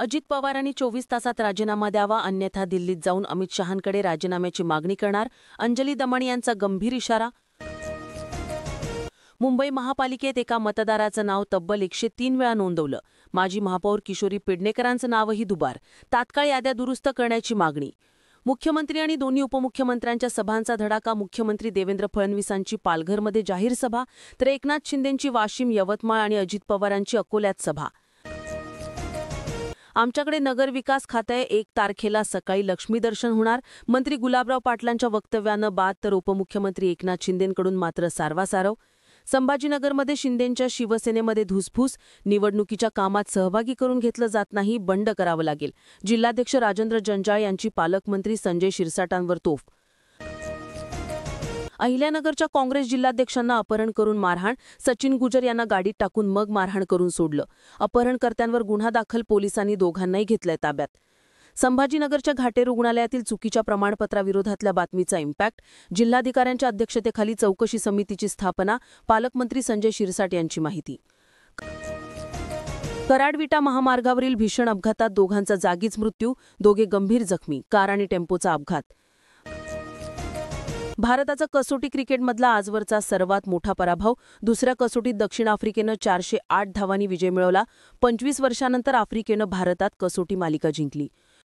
अजित पवारांनी 24 तासात राजीनामा द्यावा, अन्यथा दिल्लीत जाऊन अमित शहांकडे राजीनाम्याची मागणी करणार. अंजली दमण यांचा गंभीर इशारा. मुंबई महापालिकेत एका मतदाराचं नाव तब्बल 103 वेळा नोंदवलं. माजी महापौर किशोरी पेडणेकरांचं नावही दुबार. तात्काळ याद्या दुरुस्त करण्याची मागणी. मुख्यमंत्री आणि दोन्ही उपमुख्यमंत्र्यांच्या सभांचा धडाका. मुख्यमंत्री देवेंद्र फडणवीसांची पालघरमध्ये जाहीर सभा, तर एकनाथ शिंदेंची वाशिम, यवतमाळ आणि अजित पवारांची अकोल्यात सभा. आमच्याकडे नगरविकास खातं 1 तारखेला सकाळी लक्ष्मीदर्शन होणार. मंत्री गुलाबराव पाटलांच्या वक्तव्यानं बाद, तर उपमुख्यमंत्री एकनाथ शिंदेंकडून मात्र सारवासारव. संभाजीनगरमध्ये शिंदेंच्या शिवसेनेमध्ये धुसफूस. निवडणुकीच्या कामात सहभागी करून घेतलं जात नाही, बंड करावं लागेल. जिल्हाध्यक्ष राजेंद्र जंजाळ यांची पालकमंत्री संजय शिरसाटांवर तोफ. अहिल्यानगरच्या काँग्रेस जिल्हाध्यक्षांना अपहरण करून मारहाण. सचिन गुजर यांना गाडीत टाकून मग मारहाण करून सोडलं. अपहरणकर्त्यांवर गुन्हा दाखल. पोलिसांनी दोघांनाही घेतलंय ताब्यात. संभाजीनगरच्या घाटे रुग्णालयातील चुकीच्या प्रमाणपत्राविरोधातल्या बातमीचा इम्पॅक्ट. जिल्हाधिकाऱ्यांच्या अध्यक्षतेखाली चौकशी समितीची स्थापना. पालकमंत्री संजय शिरसाट यांची माहिती. कराड-विटा महामार्गावरील भीषण अपघातात दोघांचा जागीच मृत्यू, दोघे गंभीर जखमी. कार आणि टेम्पोचा अपघात. भारताचा कसोटी क्रिकेटमधला आजवरचा सर्वात मोठा पराभव. दुसऱ्या कसोटीत दक्षिण आफ्रिकेनं 408 धावांनी विजय मिळवला. 25 वर्षांनंतर आफ्रिकेनं भारतात कसोटी मालिका जिंकली.